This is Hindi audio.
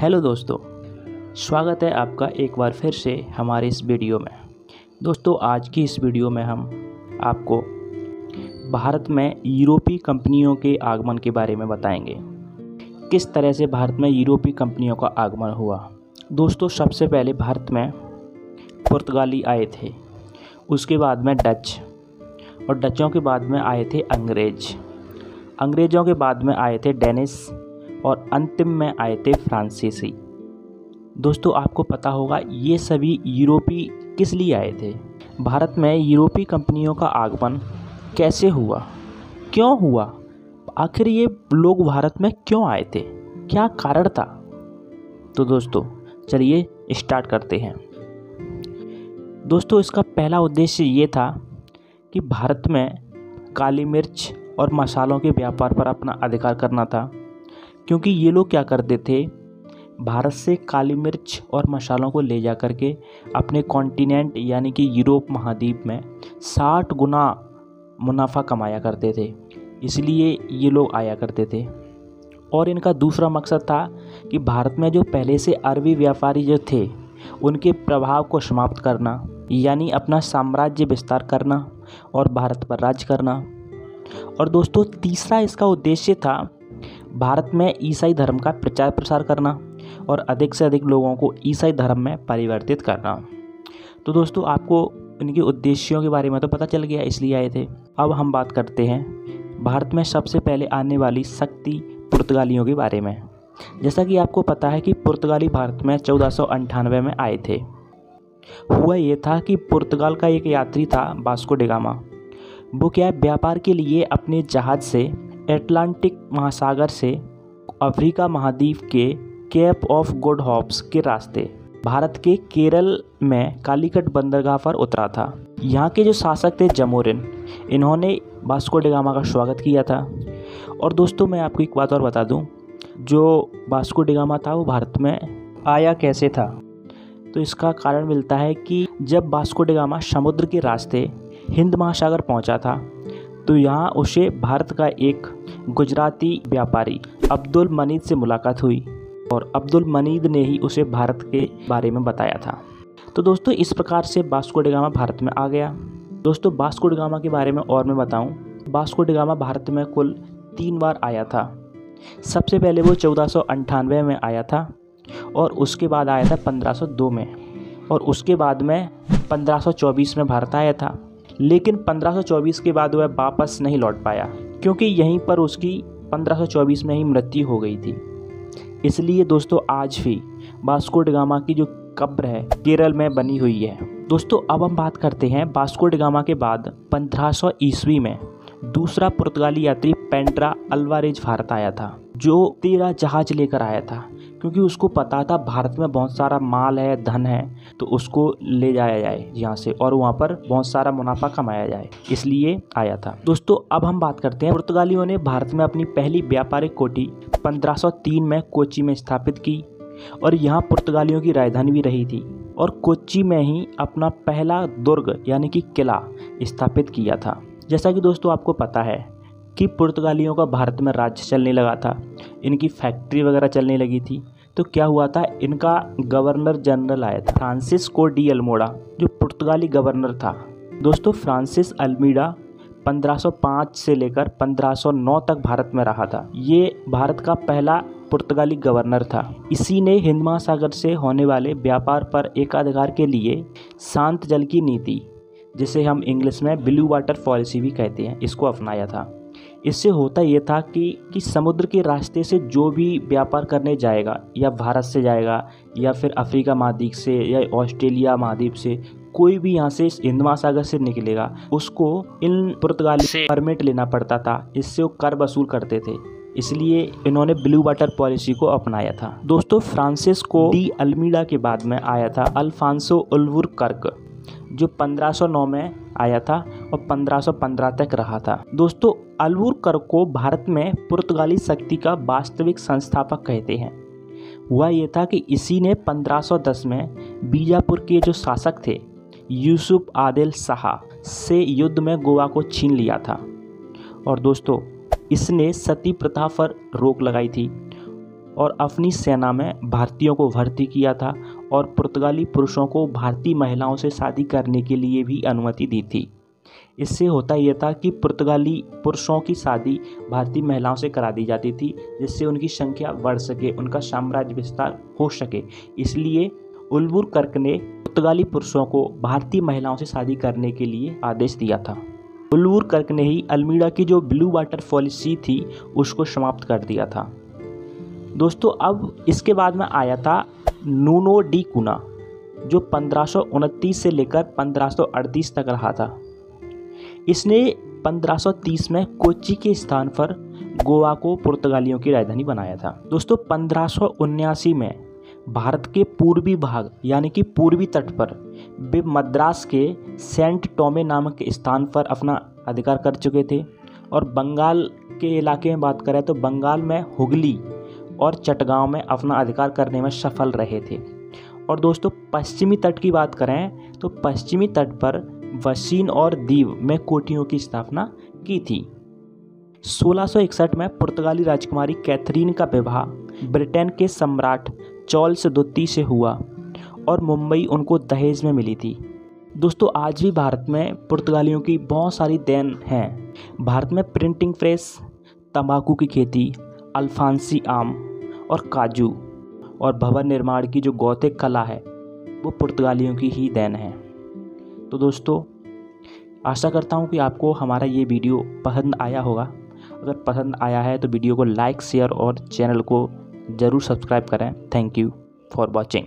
हेलो दोस्तों, स्वागत है आपका एक बार फिर से हमारे इस वीडियो में। दोस्तों, आज की इस वीडियो में हम आपको भारत में यूरोपीय कंपनियों के आगमन के बारे में बताएंगे। किस तरह से भारत में यूरोपीय कंपनियों का आगमन हुआ। दोस्तों, सबसे पहले भारत में पुर्तगाली आए थे, उसके बाद में डच, और डचों के बाद में आए थे अंग्रेज, अंग्रेज़ों के बाद में आए थे डेनिश, और अंतिम में आए थे फ्रांसीसी। दोस्तों, आपको पता होगा ये सभी यूरोपीय किस लिए आए थे। भारत में यूरोपीय कंपनियों का आगमन कैसे हुआ, क्यों हुआ, आखिर ये लोग भारत में क्यों आए थे, क्या कारण था। तो दोस्तों, चलिए स्टार्ट करते हैं। दोस्तों, इसका पहला उद्देश्य ये था कि भारत में काली मिर्च और मसालों के व्यापार पर अपना अधिकार करना था, क्योंकि ये लोग क्या करते थे, भारत से काली मिर्च और मसालों को ले जा कर के अपने कॉन्टिनेंट यानी कि यूरोप महाद्वीप में 60 गुना मुनाफा कमाया करते थे। इसलिए ये लोग आया करते थे। और इनका दूसरा मकसद था कि भारत में जो पहले से अरबी व्यापारी जो थे उनके प्रभाव को समाप्त करना, यानी अपना साम्राज्य विस्तार करना और भारत पर राज करना। और दोस्तों, तीसरा इसका उद्देश्य था भारत में ईसाई धर्म का प्रचार प्रसार करना और अधिक से अधिक लोगों को ईसाई धर्म में परिवर्तित करना। तो दोस्तों, आपको इनके उद्देश्यों के बारे में तो पता चल गया, इसलिए आए थे। अब हम बात करते हैं भारत में सबसे पहले आने वाली शक्ति पुर्तगालियों के बारे में। जैसा कि आपको पता है कि पुर्तगाली भारत में 1498 में आए थे। हुआ ये था कि पुर्तगाल का एक यात्री था वास्को डी गामा। वो क्या है, व्यापार के लिए अपने जहाज़ से अटलांटिक महासागर से अफ्रीका महाद्वीप के केप ऑफ गुड होप्स के रास्ते भारत के केरल में कालीकट बंदरगाह पर उतरा था। यहाँ के जो शासक थे जमोरिन, इन्होंने वास्को डी गामा का स्वागत किया था। और दोस्तों, मैं आपको एक बात और बता दूं, जो वास्को डी गामा था वो भारत में आया कैसे था। तो इसका कारण मिलता है कि जब वास्को डी गामा समुद्र के रास्ते हिंद महासागर पहुंचा था, तो यहाँ उसे भारत का एक गुजराती व्यापारी अब्दुल मनीद से मुलाकात हुई और अब्दुल मनीद ने ही उसे भारत के बारे में बताया था। तो दोस्तों, इस प्रकार से वास्को डी गामा भारत में आ गया। दोस्तों, वास्को डी गामा के बारे में और मैं बताऊं, वास्को डी गामा भारत में कुल 3 बार आया था। सबसे पहले वो 1498 में आया था, और उसके बाद आया था 1502 में, और उसके बाद में 1524 में भारत आया था। लेकिन 1524 के बाद वह वापस नहीं लौट पाया, क्योंकि यहीं पर उसकी 1524 में ही मृत्यु हो गई थी। इसलिए दोस्तों, आज भी वास्को डी गामा की जो कब्र है केरल में बनी हुई है। दोस्तों, अब हम बात करते हैं वास्को डी गामा के बाद 1500 ईस्वी में दूसरा पुर्तगाली यात्री पेंड्रा अल्वारेज भारत आया था, जो 13 जहाज लेकर आया था, क्योंकि उसको पता था भारत में बहुत सारा माल है, धन है, तो उसको ले जाया जाए यहाँ से और वहाँ पर बहुत सारा मुनाफा कमाया जाए, इसलिए आया था। दोस्तों, अब हम बात करते हैं पुर्तगालियों ने भारत में अपनी पहली व्यापारिक कोठी 1503 में कोच्चि में स्थापित की, और यहाँ पुर्तगालियों की राजधानी भी रही थी, और कोच्चि में ही अपना पहला दुर्ग यानी कि किला स्थापित किया था। जैसा कि दोस्तों आपको पता है कि पुर्तगालियों का भारत में राज्य चलने लगा था, इनकी फैक्ट्री वगैरह चलने लगी थी। तो क्या हुआ था, इनका गवर्नर जनरल आया था फ्रांसिस्को डी अल्मोड़ा, जो पुर्तगाली गवर्नर था। दोस्तों, फ्रांसिस अल्मीडा 1505 से लेकर 1509 तक भारत में रहा था। ये भारत का पहला पुर्तगाली गवर्नर था। इसी ने हिंद महासागर से होने वाले व्यापार पर एकाधिकार के लिए शांत जल की नीति, जिसे हम इंग्लिश में ब्लू वाटर पॉलिसी भी कहते हैं, इसको अपनाया था। इससे होता ये था कि समुद्र के रास्ते से जो भी व्यापार करने जाएगा, या भारत से जाएगा, या फिर अफ्रीका महाद्वीप से, या ऑस्ट्रेलिया महाद्वीप से, कोई भी यहाँ से हिंद महासागर से निकलेगा, उसको इन पुर्तगाली से परमिट लेना पड़ता था। इससे वो कर वसूल करते थे, इसलिए इन्होंने ब्लू वाटर पॉलिसी को अपनाया था। दोस्तों, फ्रांसिस्को डी अल्मीडा के बाद में आया था अल्फांसो उल्वुरकर्क, जो 1509 में आया था और 1515 तक रहा था। दोस्तों, अल्वुरकर्क को भारत में पुर्तगाली शक्ति का वास्तविक संस्थापक कहते हैं। हुआ ये था कि इसी ने 1510 में बीजापुर के जो शासक थे यूसुफ आदिल शाह से युद्ध में गोवा को छीन लिया था। और दोस्तों, इसने सती प्रथा पर रोक लगाई थी और अपनी सेना में भारतीयों को भर्ती किया था और पुर्तगाली पुरुषों को भारतीय महिलाओं से शादी करने के लिए भी अनुमति दी थी। इससे होता यह था कि पुर्तगाली पुरुषों की शादी भारतीय महिलाओं से करा दी जाती थी, जिससे उनकी संख्या बढ़ सके, उनका साम्राज्य विस्तार हो सके। इसलिए उल्बुर्कर्क ने पुर्तगाली पुरुषों को भारतीय महिलाओं से शादी करने के लिए आदेश दिया था। उल्बुर्कर्क ने ही अल्मीड़ा की जो ब्लू वाटर पॉलिसी थी उसको समाप्त कर दिया था। दोस्तों, अब इसके बाद में आया था नूनो डी कुना, जो 1529 से लेकर 1538 तक रहा था। इसने 1530 में कोच्चि के स्थान पर गोवा को पुर्तगालियों की राजधानी बनाया था। दोस्तों, 1579 में भारत के पूर्वी भाग यानी कि पूर्वी तट पर वे मद्रास के सेंट टोमे नामक स्थान पर अपना अधिकार कर चुके थे। और बंगाल के इलाके में बात करें तो बंगाल में हुगली और चटगांव में अपना अधिकार करने में सफल रहे थे। और दोस्तों, पश्चिमी तट की बात करें तो पश्चिमी तट पर वसीन और दीव में कोठियों की स्थापना की थी। 1661 में पुर्तगाली राजकुमारी कैथरीन का विवाह ब्रिटेन के सम्राट चार्ल्स द्वितीय से हुआ और मुंबई उनको दहेज में मिली थी। दोस्तों, आज भी भारत में पुर्तगालियों की बहुत सारी देन हैं। भारत में प्रिंटिंग प्रेस, तंबाकू की खेती, अल्फांसी आम और काजू और भवन निर्माण की जो गौथिक कला है वो पुर्तगालियों की ही देन है। तो दोस्तों, आशा करता हूँ कि आपको हमारा ये वीडियो पसंद आया होगा। अगर पसंद आया है तो वीडियो को लाइक, शेयर और चैनल को ज़रूर सब्सक्राइब करें। Thank you for watching.